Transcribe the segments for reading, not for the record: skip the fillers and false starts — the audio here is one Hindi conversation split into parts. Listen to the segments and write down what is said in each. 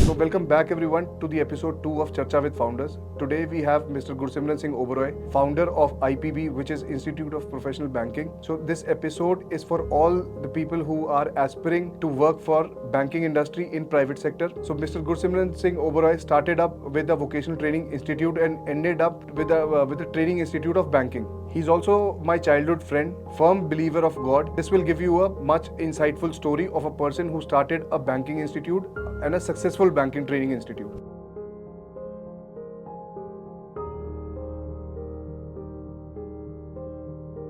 So welcome back everyone to the episode 2 of Charcha with Founders. Today we have Mr. Gursimran Singh Oberoi, founder of IPB, which is Institute of Professional Banking. So this episode is for all the people who are aspiring to work for banking industry in private sector. So Mr. Gursimran Singh Oberoi started up with a vocational training institute and ended up with a training institute of banking. He's also my childhood friend, firm believer of God. This will give you a much insightful story of a person who started a banking institute and a successful banking training institute.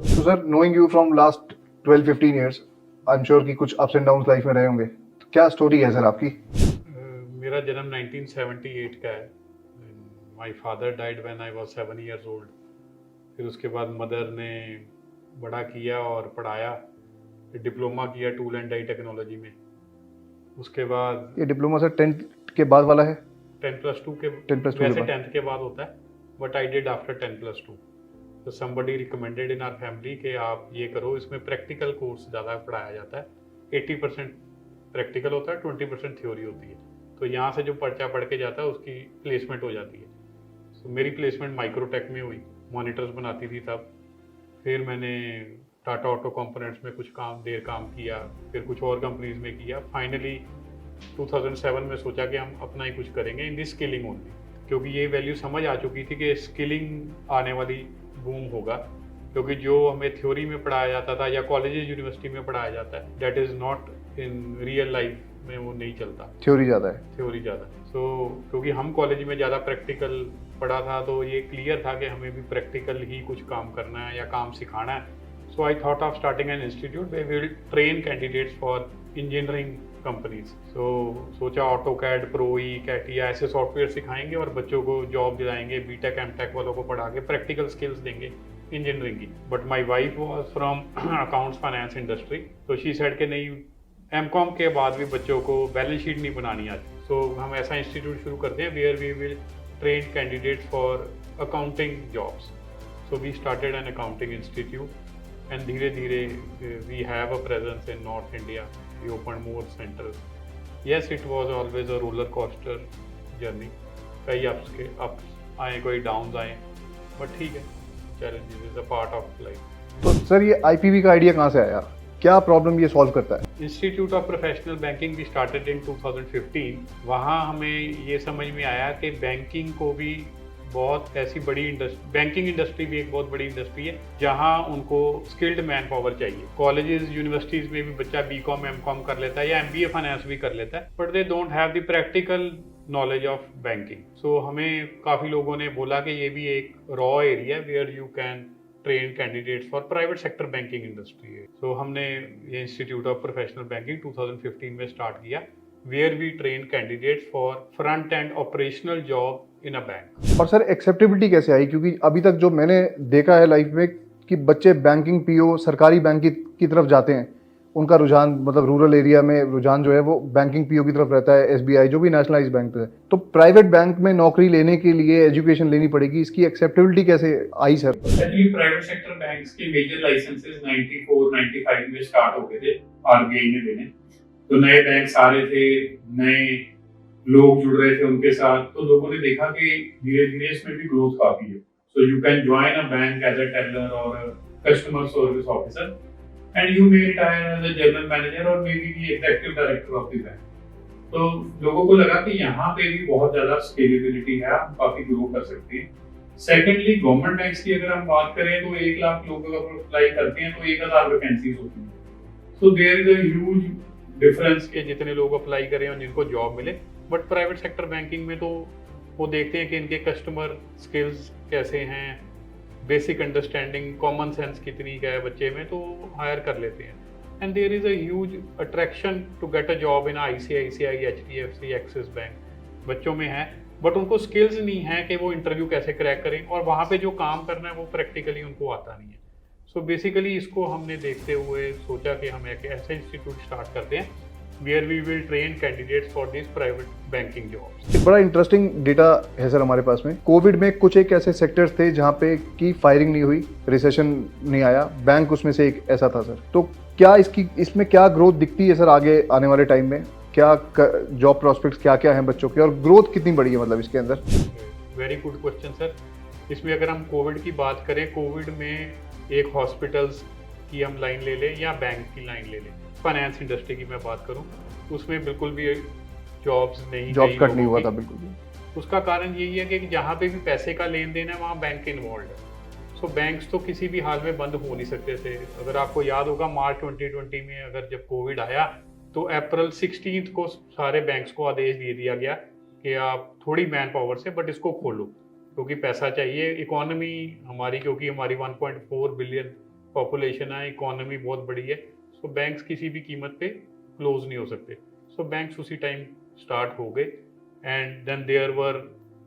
So sir, knowing you from last 12-15 years, I'm sure कि कुछ ups and downs life में रहे होंगे. तो क्या story है सर आपकी? मेरा जन्म 1978 का है. My father died when I was 7 years old. फिर उसके बाद मदर ने बड़ा किया और पढ़ाया, फिर डिप्लोमा किया टूल एंड डाई टेक्नोलॉजी में. उसके बाद ये डिप्लोमा सर 10th के बाद वाला है? 10+2 के 10+2 वैसे के बाद 10th के बाद होता है, बट आई डिड आफ्टर 10+2. तो somebody recommended in our family कि आप ये करो. इसमें प्रैक्टिकल कोर्स ज़्यादा पढ़ाया जाता है. 80% प्रैक्टिकल होता है, 20% थ्योरी होती है. तो यहाँ से जो पर्चा पढ़ के जाता है उसकी प्लेसमेंट हो जाती है. तो मेरी प्लेसमेंट माइक्रोटेक में हुई, मॉनिटर्स बनाती थी तब. फिर मैंने टाटा ऑटो कंपोनेंट्स में कुछ काम किया, फिर कुछ और कंपनीज में किया. फाइनली 2007 में सोचा कि हम अपना ही कुछ करेंगे इन दी स्किलिंग ओनली, क्योंकि ये वैल्यू समझ आ चुकी थी कि स्किलिंग आने वाली बूम होगा. क्योंकि जो हमें थ्योरी में पढ़ाया जाता था या कॉलेजेस यूनिवर्सिटी में पढ़ाया जाता है, that is not in real life में, वो नहीं चलता. थ्योरी ज़्यादा है. थ्योरी ज़्यादा. सो क्योंकि हम कॉलेज में ज़्यादा प्रैक्टिकल पढ़ा था, तो ये क्लियर था कि हमें भी प्रैक्टिकल ही कुछ काम करना है या काम सिखाना है. So I thought of starting an institute we will train candidates for engineering companies. So सोचा ऑटोकैड, प्रोई, कैटिया ऐसे सॉफ्टवेयर सिखाएंगे और बच्चों को जॉब दिलाएंगे. बीटेक एमटेक वालों को पढ़ा के प्रैक्टिकल स्किल्स देंगे इंजीनियरिंग की. But my wife was from accounts finance industry, तो शी सेड के नहीं, एमकॉम के बाद भी बच्चों को बैलेंस शीट नहीं बनानी आती. सो हम ऐसा इंस्टीट्यूट शुरू करते हैं where we will train candidates for accounting jobs. So we started an accounting institute and धीरे धीरे we have a presence in North India. We opened more centers. Yes, it was always a roller coaster journey. कई ups आए, कोई downs आए, but ठीक है, challenges is a part of life. तो सर ये IPB का आइडिया कहाँ से आया? क्या प्रॉब्लम ये सॉल्व करता है? इंस्टीट्यूट ऑफ प्रोफेशनल बैंकिंग भी स्टार्टेड इन 2015. वहाँ हमें ये समझ में आया कि बैंकिंग को भी बहुत ऐसी बड़ी इंडस्ट्री, बैंकिंग इंडस्ट्री भी एक बहुत बड़ी इंडस्ट्री है जहाँ उनको स्किल्ड मैन पावर चाहिए. कॉलेजेस यूनिवर्सिटीज़ में भी बच्चा बीकॉम एमकॉम कर लेता है या MBA फाइनेंस भी कर लेता है, but they don't have the practical knowledge of banking. So हमें काफ़ी लोगों ने बोला कि ये भी एक raw area where you can train candidates for private sector banking industry है. सो हमने ये इंस्टीट्यूट ऑफ प्रोफेशनल बैंकिंग 2015 में स्टार्ट किया, where we train candidates for front end operational job in a bank. और सर एक्सेप्टेबिलिटी कैसे आई? क्योंकि अभी तक जो मैंने देखा है लाइफ में कि बच्चे बैंकिंग PO सरकारी बैंक की तरफ जाते हैं, उनका रुझान मतलब रूरल एरिया में रुझान जो है वो बैंकिंग PO की तरफ रहता है, SBI जो भी नेशनलाइज बैंक है. तो प्राइवेट बैंक में नौकरी लेने के लिए एजुकेशन लेनी पड़ेगी, इसकी एक्सेप्टेबिलिटी कैसे आई sir? Actually private sector banks के मेजर लाइसेंसेस 94-95 में स्टार्ट हो गए थे RBI ने देने. तो नए बैंक्स आ रहे थे, नए लोग जुड़ रहे थे उनके साथ, तो लोगों ने देखा कि धीरे धीरे इसमें भी ग्रोथ काफी है. So you can join a bank as a teller or customer service officer and you may retire as a general manager or maybe the executive director of the bank. तो लोगों को लगा कि यहाँ पे भी बहुत ज़्यादा स्केलेबिलिटी है, हम काफ़ी ग्रो कर सकते हैं. सेकेंडली गवर्नमेंट बैंक्स की अगर हम बात करें तो 1 लाख लोग अगर अप्लाई करते हैं तो 1000 वैकेंसीज होती हैं. So there is a huge difference के जितने लोग अप्लाई करें और जिनको जॉब मिले. बट प्राइवेट सेक्टर बैंकिंग में तो वो देखते हैं कि इनके कस्टमर स्किल्स कैसे हैं, बेसिक अंडरस्टैंडिंग, कॉमन सेंस कितनी का है बच्चे में, तो हायर कर लेते हैं. And there is a huge attraction to get a job in ICICI, HDFC, Axis bank बच्चों में है, बट उनको स्किल्स नहीं है कि वो इंटरव्यू कैसे क्रैक करें, और वहाँ पे जो काम करना है वो प्रैक्टिकली उनको आता नहीं है. सो बेसिकली इसको हमने देखते हुए सोचा कि हम एक ऐसा इंस्टीट्यूट स्टार्ट करते हैं where we will train candidates for these private banking jobs. एक बड़ा इंटरेस्टिंग डेटा है सर हमारे पास में. कोविड में कुछ एक ऐसे सेक्टर्स थे जहाँ पे की फायरिंग नहीं हुई, रिसेशन नहीं आया, बैंक उसमें से एक ऐसा था सर. तो क्या इसमें क्या ग्रोथ दिखती है सर आगे आने वाले टाइम में? क्या जॉब प्रॉस्पेक्ट्स क्या क्या हैं बच्चों के, और ग्रोथ कितनी बड़ी है मतलब इसके अंदर? Very good question sir. इसमें अगर हम कोविड की बात करें, कोविड में एक हॉस्पिटल्स की हम लाइन ले लें या बैंक की लाइन ले लें, फाइनेंस इंडस्ट्री की मैं बात करूं, उसमें बिल्कुल भी जॉब्स नहीं, जॉब कट नहीं हुआ था बिल्कुल भी। उसका कारण यही है कि जहाँ पे भी पैसे का लेन देन है वहाँ बैंक इन्वॉल्व है। सो बैंक्स तो किसी भी हाल में बंद हो नहीं सकते थे। अगर आपको याद होगा मार्च 2020 में अगर जब कोविड आया तो अप्रैल 16 को सारे बैंक्स को आदेश दे दिया गया कि आप थोड़ी मैन पावर से बट इसको खोलो, क्योंकि पैसा चाहिए। इकोनॉमी हमारी, क्योंकि हमारी 1.4 बिलियन पॉपुलेशन है, इकोनॉमी बहुत बड़ी है, सो बैंक्स किसी भी कीमत पे क्लोज नहीं हो सकते। सो बैंक्स उसी टाइम स्टार्ट हो गए एंड देन देयर वर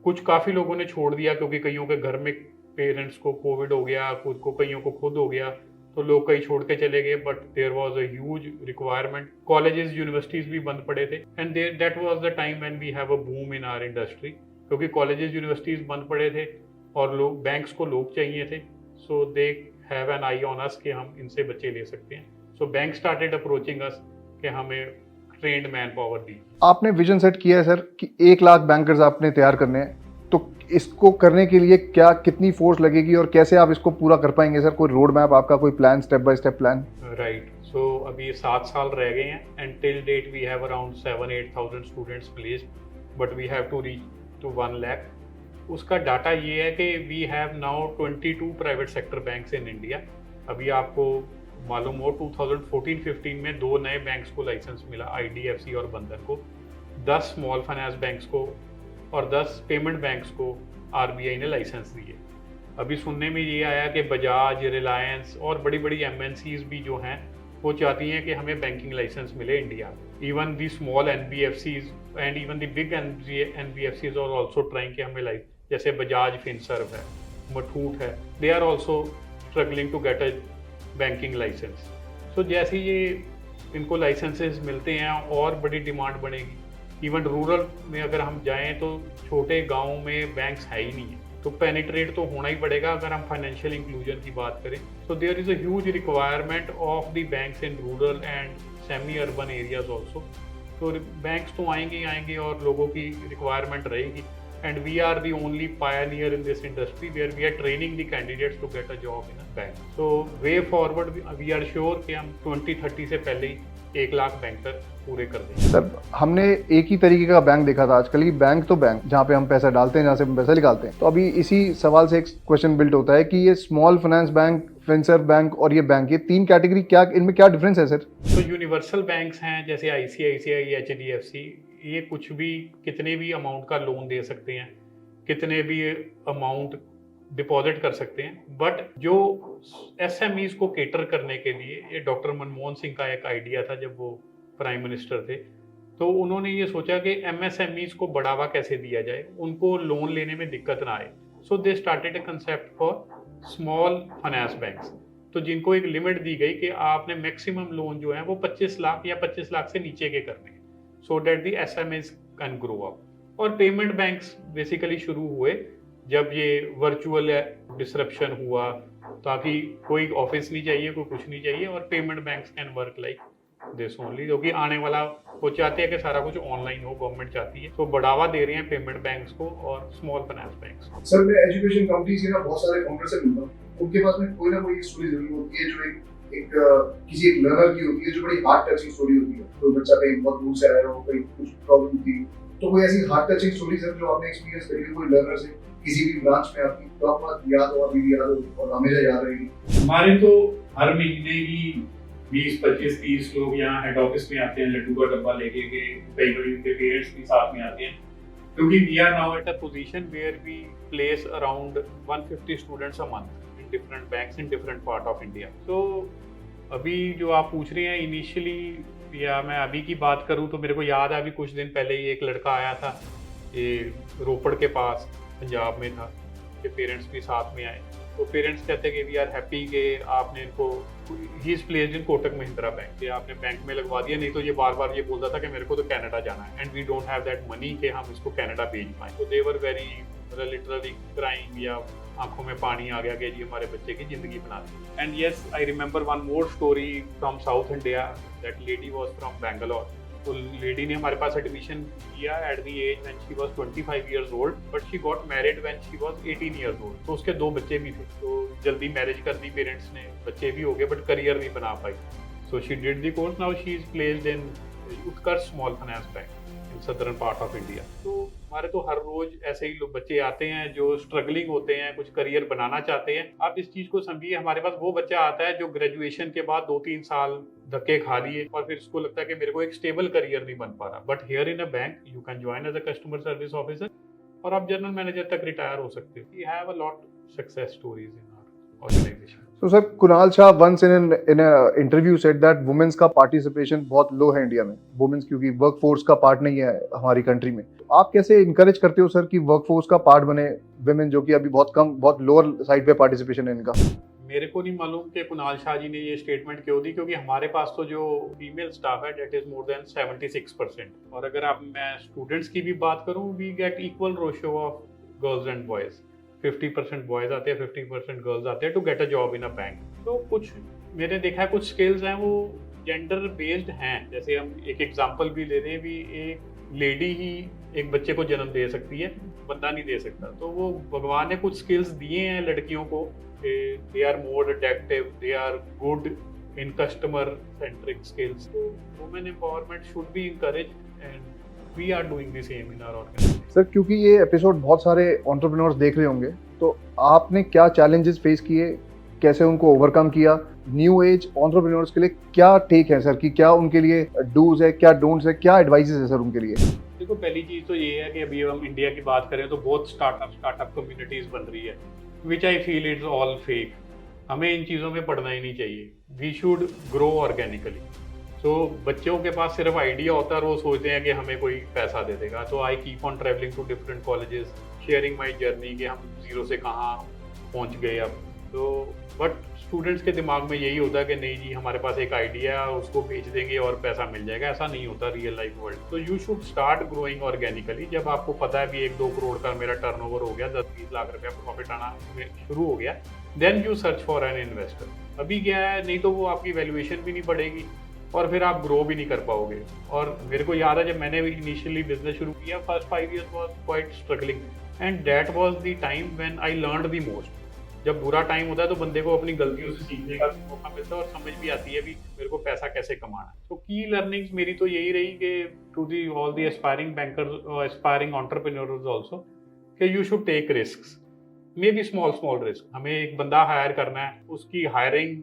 कुछ काफ़ी लोगों ने छोड़ दिया, क्योंकि कईयों के घर में पेरेंट्स को कोविड हो गया, खुद को कईयों को खुद हो गया, तो लोग कई छोड़ के चले गए। But there was a huge requirement, colleges universities भी बंद पड़े थे and that was the time when we have a boom in our industry, क्योंकि कॉलेजेस यूनिवर्सिटीज बंद पड़े थे और लोग बैंक्स को लोग चाहिए थे। So they have an eye on us कि हम इनसे बच्चे ले सकते हैं। So bank started approaching us कि हमें ट्रेंड मैन पावर दी। आपने विजन सेट किया है सर कि 1 लाख बैंकर्स आपने तैयार करने हैं, तो इसको करने के लिए क्या कितनी फोर्स लगेगी और कैसे आप इसको पूरा कर पाएंगे सर? कोई रोड मैप आपका, कोई plan, step by step plan? Right, so अभी 7 साल रह गए हैं and till date we have around 7-8,000 students placed, but we have to reach to 1 lakh. उसका डाटा ये है कि we have now 22 private sector banks in India. अभी आपको मालूम हो 2014-15 में 2 नए बैंक्स को लाइसेंस मिला, IDFC और बंधन को, 10 स्मॉल फाइनेंस बैंक्स को और 10 पेमेंट बैंक्स को RBI ने लाइसेंस दिए। अभी सुनने में ये आया कि बजाज, रिलायंस और बड़ी बड़ी MNCs भी जो हैं वो चाहती हैं कि हमें बैंकिंग लाइसेंस मिले India. Even the small NBFCs and even the big NBFCs are also trying कि हमें जैसे बजाज फिनसर्व है, मठूट है, they are also struggling to get a banking licence. So जैसे ये इनको लाइसेंसेस मिलते हैं और बड़ी डिमांड बढ़ेगी। इवन रूरल में अगर हम जाएं तो छोटे गाँव में बैंक्स है ही नहीं है, तो पेनिट्रेट तो होना ही पड़ेगा अगर हम फाइनेंशियल इंक्लूजन की बात करें। So there is a huge requirement of the banks in rural and semi urban areas also. तो बैंक्स तो आएंगे और लोगों की रिक्वायरमेंट रहेगी and we are the only pioneer in this industry where we are training the candidates to get a job in a bank. So way forward we are sure कि हम 2030 से पहले ही 1 लाख बैंकर पूरे कर देंगे। सर हमने एक ही तरीके का बैंक देखा था आजकल की, बैंक तो बैंक जहाँ पे हम पैसा डालते हैं, जहाँ से हम पैसा निकालते हैं। तो अभी इसी सवाल से एक क्वेश्चन बिल्ड होता है कि ये small finance bank, Finserv bank और ये बैंक, ये 3 कैटेगरी क्या, इनमें क्या डिफरेंस है सर? तो यूनिवर्सल बैंक्स हैं जैसे ICICI, HDFC, ये कुछ भी कितने भी अमाउंट का लोन दे सकते हैं, कितने भी अमाउंट डिपॉजिट कर सकते हैं। बट जो SMEs को केटर करने के लिए, ये डॉक्टर मनमोहन सिंह का एक आइडिया था जब वो प्राइम मिनिस्टर थे, तो उन्होंने ये सोचा कि MSMEs को बढ़ावा कैसे दिया जाए, उनको लोन लेने में दिक्कत ना आए। So they started a concept for small finance banks, तो जिनको एक लिमिट दी गई कि आपने मैक्सिमम लोन जो है वो 25 लाख या 25 लाख से नीचे के करने हैं, so that the SMEs can grow up। और पेमेंट बैंक्स बेसिकली शुरू हुए जब ये वर्चुअल डिसरप्शन हुआ, ताकि कोई ऑफिस नहीं चाहिए, कोई कुछ नहीं चाहिए, और payment banks can work like this only, क्योंकि आने वाला वो चाहते हैं कि सारा कुछ ऑनलाइन हो, गवर्नमेंट चाहती है। तो बढ़ावा दे रहे हैं पेमेंट बैंक्स को और स्मॉल फाइनेंस बैंक्स को। सर मैं एजुकेशन कंपनीज के ना बहुत सारे फाउंडर से मिलता हूँ, उनके पास में कोई ना कोई स्टोरी जरूर होती है जो एक किसी एक लर्नर की होती है, जो बड़ी हार्ट टचिंग स्टोरी होती है। कोई बच्चा कहीं बहुत दूर से आया हो, कहीं कुछ प्रॉब्लम थी, तो कोई ऐसी हार्ट टचिंग स्टोरी सर जो आपने एक्सपीरियंस करी है कोई लर्नर से किसी भी ब्रांच में आपकी, तो आपको याद हो, अभी भी याद हो और हमेशा याद रहेगी? हमारे तो हर महीने ही 20, 25, 30 लोग यहाँ हेड ऑफिस में आते हैं लड्डू का डब्बा लेके के, कई बार उनके पेरेंट्स भी साथ में आते हैं, क्योंकि we are now at a position where we place around 150 students a month different banks in different part of India. तो अभी जो आप पूछ रहे हैं इनिशियली, या मैं अभी की बात करूं तो मेरे को याद है अभी कुछ दिन पहले ही एक लड़का आया था, ये रोपड़ के पास पंजाब में था, के पेरेंट्स भी साथ में आए। तो पेरेंट्स कहते कि वी आर हैप्पी कि आपने इनको, he is placed in Kotak Mahindra bank, कि आपने बैंक में लगवा दिया, नहीं तो ये बार बार ये बोलता था कि मेरे को तो कनाडा जाना है and we don't have that money कि हम इसको कनाडा भेज पाएँ। तो they were very literally crying, या आंखों में पानी आ गया कि जी हमारे बच्चे की जिंदगी बना दी। And yes, I remember one more story from South India, that lady was from Bangalore तो लेडी ने हमारे पास एडमिशन किया at the age when she was 25 years old, but she got married when she was 18 years old. तो उसके 2 बच्चे भी थे, तो जल्दी मैरिज कर दी पेरेंट्स ने, बच्चे भी हो गए, बट करियर नहीं बना पाई। So she did the course, now she is placed in Utkarsh small finance bank in southern part of India. तो हमारे तो हर रोज ऐसे ही लोग बच्चे आते हैं जो स्ट्रगलिंग होते हैं, कुछ करियर बनाना चाहते हैं। आप इस चीज को समझिए, हमारे पास वो बच्चा आता है जो ग्रेजुएशन के बाद 2-3 साल धक्के खा लिए और फिर उसको लगता है कि मेरे को एक स्टेबल करियर नहीं बन पा रहा, but here in a bank you can join as a customer service officer और आप जनरल मैनेजर तक रिटायर हो सकते हो। We have a lot success stories in our organization. So sir, Kunal Shah once in a interview said that women's का participation बहुत low है इंडिया में, women's क्योंकि workforce का part नहीं है हमारी कंट्री में। तो आप कैसे encourage करते हो सर कि workforce का part बने women, जो कि अभी बहुत कम, बहुत lower side पे participation है इनका? मेरे को नहीं मालूम कि कुणाल शाह जी ने ये स्टेटमेंट क्यों दी, क्योंकि हमारे पास तो जो फीमेल स्टाफ है डेट इज मोर देन 76%। और अगर आप मैं स्टूडेंट्स की भी बात करूं, we get equal ratio of girls and boys. 50% boys आते हैं, 50% गर्ल्स आते हैं to get a job in a bank. तो कुछ मैंने देखा है कुछ स्किल्स हैं वो जेंडर बेस्ड हैं। जैसे हम एक एग्जांपल भी ले रहे हैं, भी एक लेडी ही एक बच्चे को जन्म दे सकती है, बंदा नहीं दे सकता। तो वो भगवान ने कुछ स्किल्स दिए हैं लड़कियों को, they are more attractive, they are good in customer centric skills. तो women empowerment should be encouraged and we are doing the same in our organisation. Sir क्योंकि ये एपिसोड बहुत सारे एंटरप्रेन्योर्स देख रहे होंगे, तो आपने क्या चैलेंजेस फेस किए, कैसे उनको ओवरकम किया? न्यू एज एंटरप्रेन्योर्स के लिए क्या टेक है सर, कि क्या उनके लिए डूज है, क्या डोंट्स है, क्या एडवाइसेस है सर उनके लिए? देखो, पहली चीज तो ये है कि अभी हम इंडिया की बात करें तो बहुत स्टार्टअप कम्युनिटीज बन रही है, which I feel it's all fake. हमें इन चीज़ों में पढ़ना ही नहीं चाहिए। We should grow organically. So बच्चों के पास सिर्फ आइडिया होता है और वो सोचते हैं कि हमें कोई पैसा दे देगा। तो I keep on traveling to different colleges, sharing my journey कि हम जीरो से कहाँ पहुँच गए अब। तो बट स्टूडेंट्स के दिमाग में यही होता है कि नहीं जी, हमारे पास एक आइडिया है, उसको बेच देंगे और पैसा मिल जाएगा। ऐसा नहीं होता रियल लाइफ वर्ल्ड। तो you should start growing organically. जब आपको पता है भी 1-2 करोड़ का मेरा टर्नओवर हो गया, 10-20 लाख रुपया प्रॉफिट आना शुरू हो गया, then you search for an investor. अभी क्या है, नहीं तो वो आपकी वैल्यूएशन भी नहीं बढ़ेगी और फिर आप ग्रो भी नहीं कर पाओगे। और मेरे को याद है जब मैंने इनिशियली बिजनेस शुरू किया, first 5 years was quite struggling and that was the time when I learned the most। जब बुरा टाइम होता है तो बंदे को अपनी गलतियों से सीखने का मौका मिलता है और समझ भी आती है भी मेरे को पैसा कैसे कमाना है। तो की लर्निंग्स मेरी तो यही रही कि to the all the aspiring bankers और एस्पायरिंग एंटरप्रेन्योर्स आल्सो, कि you should take risks, may be small risk. हमें एक बंदा हायर करना है, उसकी हायरिंग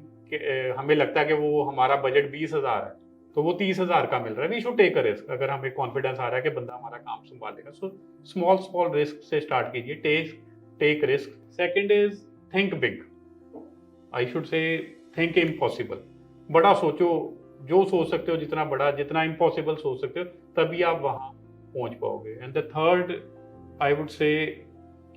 हमें लगता है कि वो हमारा बजट 20,000 है तो वो 30,000 का मिल रहा है, we should take a risk. अगर हमें कॉन्फिडेंस आ रहा है कि बंदा हमारा काम संभालेगा। सो स्मॉल रिस्क से स्टार्ट कीजिए, take risk. Second is think big. I should say think impossible. बड़ा सोचो, जो सोच सकते हो जितना बड़ा, जितना इम्पॉसिबल सोच सकते हो, तभी आप वहाँ पहुँच पाओगे। And the third I would say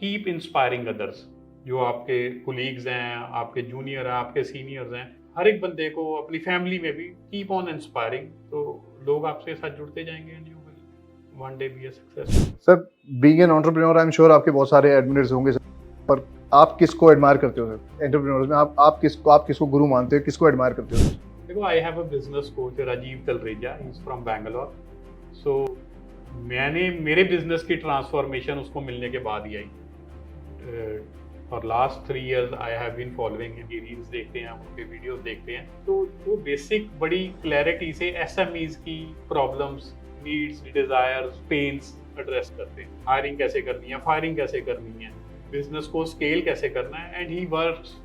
keep inspiring others. जो आपके कोलीग्स हैं, आपके जूनियर हैं, आपके सीनियर्स हैं, हर एक बंदे को अपनी फैमिली में भी कीप ऑन इंस्पायरिंग। तो लोग आपके साथ जुड़ते जाएंगे and you will one day be a success. Sir being an entrepreneur, I am sure आपके बहुत सारे एडमिरर्स होंगे सर, पर आप किसको एडमायर करते हो सर एंटरप्रेन्योर्स में? आप किसको गुरु मानते हो, किसको एडमायर करते हो? देखो, I have a business coach Rajeev Talreja, he is from Bangalore. So मैंने मेरे बिजनेस की ट्रांसफॉर्मेशन उसको मिलने के बाद ही आई। और last 3 years I have been following उनकी रील्स देखते हैं, उनके वीडियोस देखते हैं। तो वो बेसिक बड़ी क्लैरिटी से एसएमईज की problems, needs, desires, pains address करते हैं। हायरिंग कैसे करनी है, फायरिंग कैसे करनी है, बिजनेस को स्केल कैसे करना है, and he works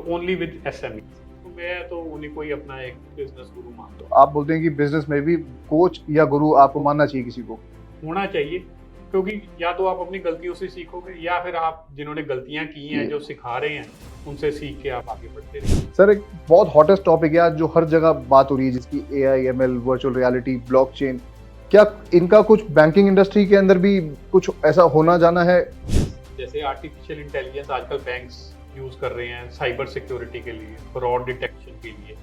only with SMEs. तो मैं तो उन्हीं को ही अपना एक बिजनेस गुरु मानता हूँ। आप बोलते हैं कि बिजनेस में भी कोच या गुरु आपको मानना चाहिए, किसी को होना चाहिए, क्योंकि या तो आप अपनी गलतियों से सीखोगे या फिर आप जिन्होंने गलतियां की हैं, जो सिखा रहे हैं, उनसे सीख के आप आगे बढ़ते रहिए। सर एक बहुत हॉटेस्ट टॉपिक है आज, जो हर जगह बात हो रही है, जिसकी AI, ML, virtual reality, blockchain. क्या इनका कुछ बैंकिंग इंडस्ट्री के अंदर भी कुछ ऐसा होना जाना है? जैसे आर्टिफिशियल इंटेलिजेंस आजकल बैंक्स यूज कर रहे हैं साइबर सिक्योरिटी के लिए, फ्रॉड डिटेक्शन के लिए,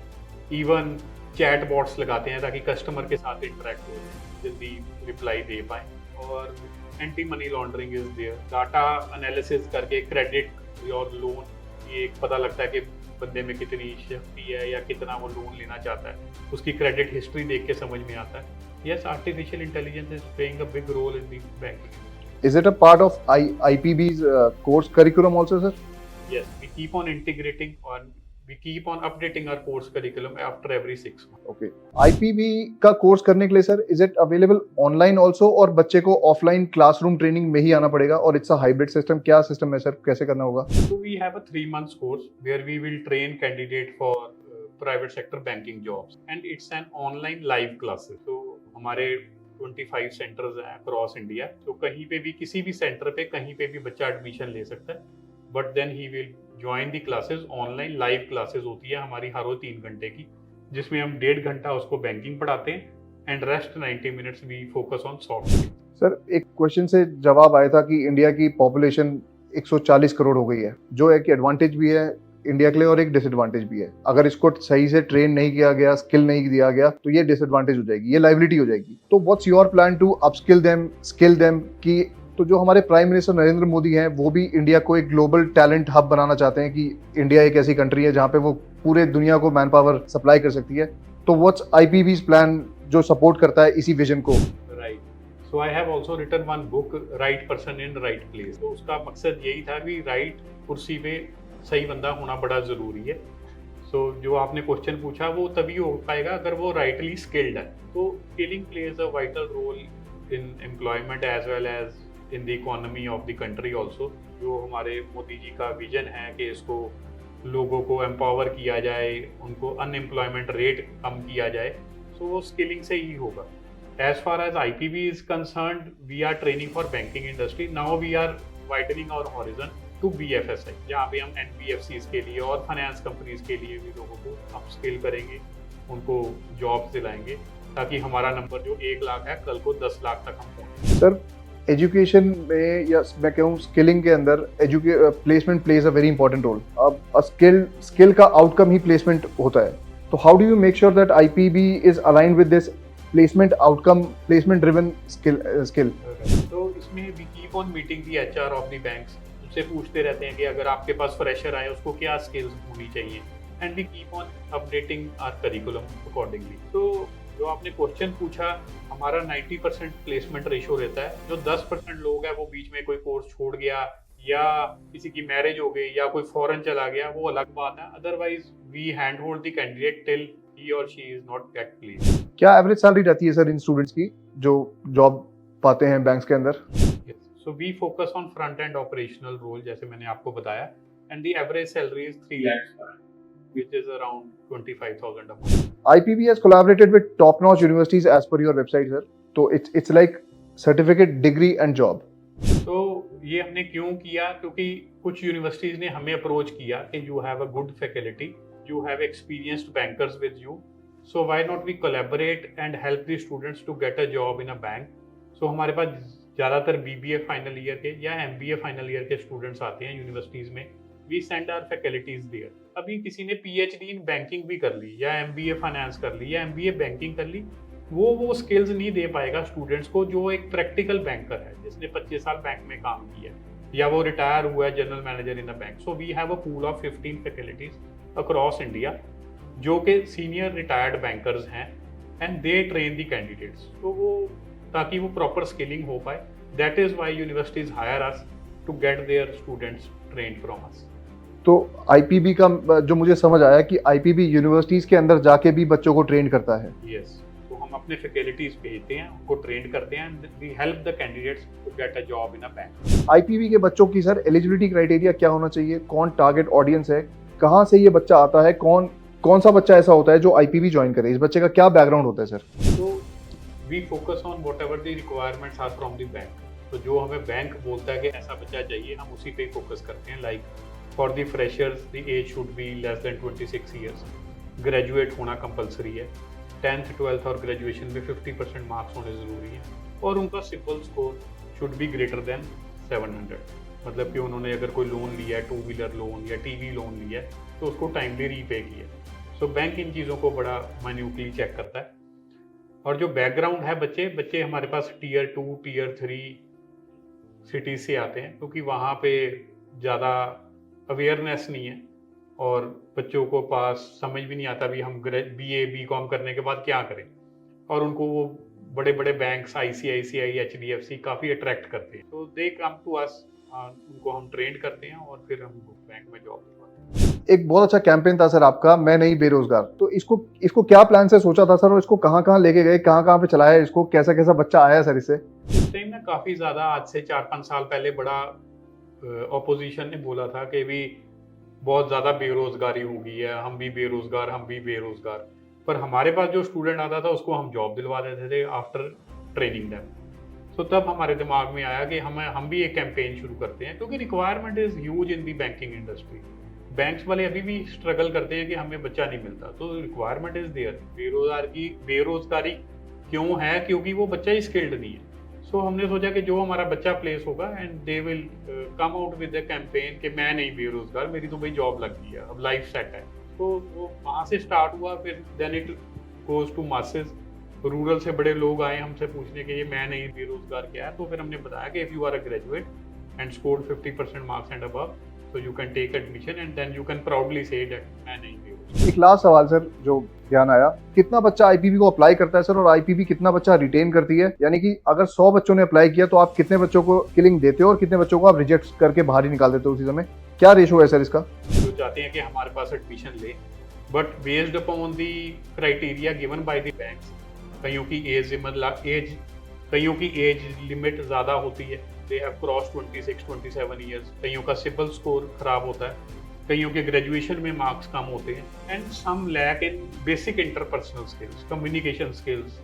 इवन चैट बॉट्स लगाते हैं ताकि कस्टमर के साथ इंटरेक्ट हो, जल्दी रिप्लाई दे पाए। और anti money laundering is there, data analysis करके क्रेडिट और लोन, ये पता लगता है कि बंदे में कितनी शक्ति है या कितना वो लोन लेना चाहता है, उसकी क्रेडिट हिस्ट्री देख के समझ में आता है। Yes, artificial intelligence is playing a big role in the banking. Is it a part of IPB's course curriculum also, sir? Yes, we keep on integrating on, we keep on updating our course curriculum after every 6 months. Okay IPB का कोर्स करने के लिए sir is it available online also और बच्चे को ऑफलाइन क्लासरूम ट्रेनिंग में ही आना पड़ेगा और इट्स अ हाइब्रिड सिस्टम क्या सिस्टम है सर कैसे करना होगा So we have a 3 months course where we will train candidate for private sector banking jobs, and it's an online live classes. So हमारे 25 सेंटर्स हैं अक्रॉस इंडिया, तो कहीं पे भी किसी भी सेंटर पे कहीं पे भी बच्चा एडमिशन ले सकता है, but then he will join the classes. Online live classes होती है हमारी हर रोज 3 घंटे की, जिसमें हम 1.5 घंटा उसको बैंकिंग पढ़ाते हैं and rest 90 minutes we focus on soft skills. Sir एक क्वेश्चन से जवाब आया था कि इंडिया की पॉपुलेशन 140 करोड़ हो गई है, जो एक एडवांटेज भी है इंडिया के लिए और एक डिसएडवांटेज भी है। अगर इसको सही से ट्रेन नहीं किया गया, स्किल नहीं दिया गया, तो ये डिसएडवांटेज हो जाएगी, ये लाइबिलिटी हो जाएगी। तो what's your plan to upskill them, skill them कि तो जो हमारे प्राइम मिनिस्टर नरेंद्र मोदी हैं वो भी इंडिया को एक ग्लोबल टैलेंट हब बनाना चाहते हैं कि इंडिया एक ऐसी कंट्री है जहाँ पे वो पूरे दुनिया को मैन पावर सप्लाई कर सकती है। तो व्हाट्स आईपीबी's प्लान जो सपोर्ट करता है इसी विजन को? Right, so I have also written one book, right person in right place. तो उसका मकसद यही था कि राइट कुर्सी पे सही बंदा होना बड़ा ज़रूरी है। सो जो आपने क्वेश्चन पूछा वो तभी हो पाएगा अगर वो राइटली स्किल्ड है। तो skilling plays a vital role in employment as well as in the economy of the country also. जो हमारे मोदी जी का विजन है कि इसको लोगों को एम्पावर किया जाए, उनको अनएम्प्लॉयमेंट रेट कम किया जाए, सो वो स्किलिंग से ही होगा। As far as IPB is concerned, we are training for banking industry. Now we are widening our horizon to BFSI, जहाँ पे हम NBFCs के लिए और फाइनेंस कंपनीज के लिए भी लोगों को अपस्किल करेंगे, उनको जॉब्स दिलाएंगे, ताकि हमारा नंबर जो 1 लाख है कल को 10 लाख तक हम पहुँचे। सर एजुकेशन में या मैं कहूँ स्किलिंग के अंदर placement plays a very important role. अब स्किल का आउटकम ही प्लेसमेंट होता है। तो how do you make sure that IPB is aligned with this placement outcome, placement driven skill? तो इसमें we keep on meeting the HR of the banks, उनसे पूछते रहते हैं कि अगर आपके पास फ्रेशर आए उसको क्या स्किल्स होनी चाहिए, and we keep on updating our curriculum accordingly. तो जो आपने क्वेश्चन पूछा, हमारा 90% प्लेसमेंट रेशो रहता है। जो 10% लोग हैं वो बीच में कोई कोर्स छोड़ गया या किसी की मैरिज हो गई या कोई फॉरेन चला गया, वो अलग बात है। Otherwise we hand hold the candidate till he or she is not get placed. क्या एवरेज सैलरी रहती है सर इन स्टूडेंट्स की जो जॉब पाते हैं बैंक्स के अंदर? Yes. So we focus on front end operational role, जैसे मैंने आपको बताया, and the average salary is 3 lakhs per annum, which is around 25,000 a month. IPB has collaborated with top-notch universities as per your website, sir. So it's like certificate, degree and job. तो ये हमने क्यों किया? क्योंकि कुछ यूनिवर्सिटीज ने हमें अप्रोच किया कि you have a good faculty, you have experienced bankers with you, so why not we collaborate and help the students to get a job in a bank. So हमारे पास ज़्यादातर BBA फाइनल ईयर के या MBA फाइनल ईयर के स्टूडेंट्स आते हैं यूनिवर्सिटीज़ में। We send our faculties there. अभी किसी ने PhD इन बैंकिंग भी कर ली या MBA फाइनेंस कर ली या MBA बैंकिंग कर ली, वो स्किल्स नहीं दे पाएगा स्टूडेंट्स को जो एक प्रैक्टिकल बैंकर है जिसने 25 साल बैंक में काम किया या वो रिटायर हुआ है general manager in a bank. So we have a pool of 15 faculties across India जो कि सीनियर रिटायर्ड बैंकर्स हैं, and they train the candidates. तो वो ताकि वो प्रॉपर स्किलिंग हो पाए, that is why universities hire us to get their students trained from us. तो आईपीबी का जो मुझे समझ आया कि आईपीबी यूनिवर्सिटीज के अंदर जाके भी बच्चों को ट्रेन करता है। यस, तो हम अपने फैकल्टीज भेजते हैं, उनको ट्रेन करते हैं, and we help the candidates to get a job in a bank. IPB के बच्चों की सर एलिजिबिलिटी क्राइटेरिया क्या होना चाहिए? कौन टारगेट ऑडियंस है? कहाँ से ये बच्चा आता है? कौन सा बच्चा ऐसा होता है जो आईपीबी ज्वाइन करे? इस बच्चे का क्या बैकग्राउंड होता है सर? तो we focus on whatever the requirements are from the bank. तो जो हमें बैंक बोलता है कि ऐसा बच्चा चाहिए, हम उसी पे फोकस करते हैं। Like for the freshers the age should be less than 26 years, graduate होना कंपलसरी है, 10th 12th और ग्रेजुएशन में 50% मार्क्स होने ज़रूरी हैं, और उनका CIBIL score should be greater than 700। मतलब कि उन्होंने अगर कोई लोन लिया है, 2 व्हीलर लोन या टीवी लोन लिया है, तो उसको टाइमली रीपे किया। सो बैंक इन चीज़ों को बड़ा माइन्यूटली चेक करता है। और जो बैकग्राउंड है, बच्चे हमारे पास Tier 2 Tier 3 सिटीज़ से आते हैं, क्योंकि वहाँ पे ज़्यादा अवेयरनेस नहीं है और बच्चों को पास समझ भी नहीं आता भी हम BA BCom करने के बाद क्या करें, और उनको वो बड़े बड़े बैंक्स ICICI HDFC काफ़ी अट्रैक्ट करते हैं, तो दे कम टू अस, उनको हम ट्रेन करते हैं और फिर हम बैंक में जॉब दिलवाते हैं। एक बहुत अच्छा कैंपेन था सर आपका, मैं नहीं बेरोजगार, तो इसको क्या प्लान से सोचा था सर, और इसको कहाँ कहाँ लेके गए, कहाँ कहाँ पे चलाया, इसको कैसा कैसा बच्चा आया सर इससे? उस टाइम ना काफ़ी ज़्यादा, आज से 4-5 साल पहले बड़ा ऑपोजिशन ने बोला था कि भी बहुत ज़्यादा बेरोज़गारी हो गई है, हम भी बेरोज़गार। पर हमारे पास जो स्टूडेंट आता था उसको हम जॉब दिलवा देते थे आफ्टर ट्रेनिंग देम। तो तब हमारे दिमाग में आया कि हम भी एक कैंपेन शुरू करते हैं, क्योंकि requirement is huge in the banking industry. Banks वाले अभी भी स्ट्रगल करते हैं कि हमें बच्चा नहीं मिलता, तो रिक्वायरमेंट इज़ देयर। बेरोज़गारी क्यों है? क्योंकि वो बच्चा स्किल्ड नहीं है। सो हमने सोचा कि जो हमारा बच्चा प्लेस होगा and they will come out with the campaign कि मैं नहीं बेरोजगार, मेरी तो भाई जॉब लग गई है, अब लाइफ सेट है। तो वो वहाँ से स्टार्ट हुआ, फिर then it goes to masses. Rural से बड़े लोग आए हमसे पूछने के ये मैं नहीं बेरोजगार क्या है, तो फिर हमने बताया कि if you are a graduate and scored 50% marks and above, so you can take admission and then you can proudly say that मैं नहीं बेरोजगार। एक लास्ट सवाल सर जो ध्यान आया, कितना बच्चा आईपीबी को अप्लाई करता है सर, और आईपीबी कितना बच्चा रिटेन करती है? यानी कि अगर 100 बच्चों ने अप्लाई किया तो आप कितने बच्चों को किलिंग देते हो और कितने बच्चों को आप रिजेक्ट करके बाहर ही निकाल देते हो उसी समय? क्या रेशो है सर इसका? जो चाहते हैं कि हमारे पास एडमिशन ले, but based upon the criteria given by the banks, कईयों की एज लिमिट ज़्यादा होती है, दे हैव क्रॉस 26-27 ईयर्स, कईयों का सिबिल स्कोर खराब होता है, कईयों के ग्रेजुएशन में मार्क्स कम होते हैं, and some lack in basic interpersonal skills, communication skills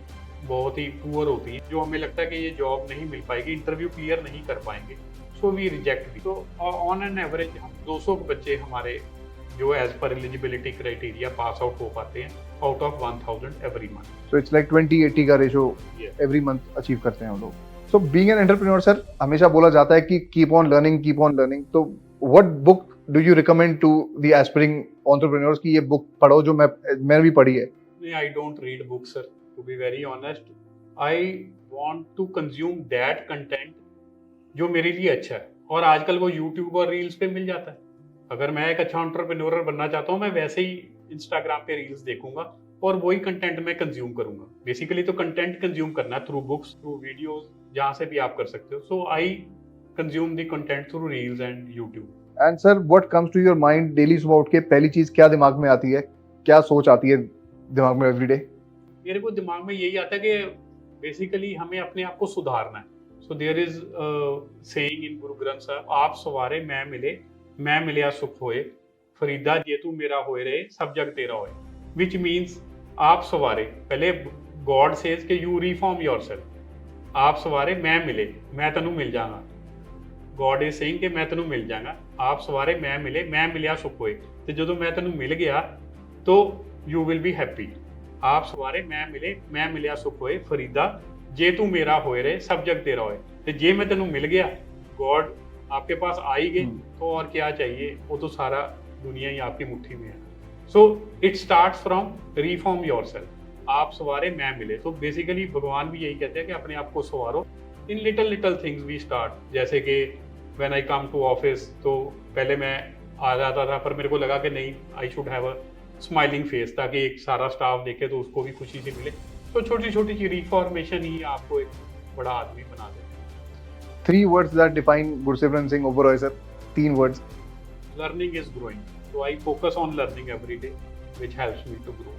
बहुत ही पुअर होती हैं, जो हमें लगता है कि ये जॉब नहीं मिल पाएगी, इंटरव्यू क्लियर नहीं कर पाएंगे, सो वी रिजेक्ट भी। तो ऑन एन एवरेज हम 200 बच्चे हमारे जो as per eligibility criteria pass out हो पाते हैं out of 1000 every month. So it's like 20-80 का रेशो एवरी मंथ अचीव करते हैं हम लोग। So being an entrepreneur sir, हमेशा बोला जाता है कि कीप ऑन लर्निंग, तो what book do you recommend to the aspiring entrepreneurs की ये बुक पढ़ो, जो मैंने भी पढ़ी है? I don't read books sir, to be very honest. I want to consume that content जो मेरे लिए अच्छा है, और आजकल वो यूट्यूब और रील्स पे मिल जाता है। अगर मैं एक अच्छा एंटरप्रेन्योर बनना चाहता हूँ, मैं वैसे ही इंस्टाग्राम पे रील्स देखूंगा और वही कंटेंट मैं कंज्यूम करूंगा। बेसिकली तो कंटेंट कंज्यूम करना है थ्रू बुक्स, थ्रू वीडियोस, जहाँ से भी आप कर सकते हो। So I consume the content through reels and YouTube. And sir, what comes to your mind daily? सुबह उठ के पहली चीज क्या दिमाग में आती है, क्या सोच आती है दिमाग में एवरीडे? मेरे को दिमाग में यही आता है कि बेसिकली हमें अपने आप को सुधारना है। So there is saying in Guru Granth साहब, आप सवारे मैं मिलिया सुख होए, फरीदा जे तू मेरा होए रहे, सब जग तेरा होए। विच मीन्स आप सवारे, पहले गॉड सेज कि यू रिफॉर्म योरसेल्फ, आप सवारे मैं मिले, मैं तेनू मिल जाऊंगा। गॉड इज सेइंग कि मैं तेनू मिल जाऊंगा, आप सवारे मैं मिलिया सुख होए, तो जो मैं तेनू मिल गया तो यू विल बी हैप्पी। आप सवारे मैं मिलिया सुख होए, फरीदा जे तू मेरा होए रहे, सब जग तेरा होए। तो जे मैं तेनू मिल गया, गॉड आपके पास आ ही गए, तो और क्या चाहिए? वो तो सारा दुनिया ही आपकी मुट्ठी में है। So it starts from reform yourself, आप सवारे मैं मिले। तो बेसिकली भगवान भी यही कहते हैं कि अपने आप को सवारो in little things we start. जैसे कि when I come to office, तो पहले मैं आ जाता था, पर मेरे को लगा कि नहीं, I should have a smiling face, ताकि एक सारा स्टाफ देखे तो उसको भी खुशी से मिले। तो छोटी छोटी रिफॉर्मेशन ही आपको एक बड़ा आदमी बना देते हैं। 3 words that define Gursimran Singh Oberoi sir, 3 words. Learning is growing, so I focus on learning every day, which helps me to grow.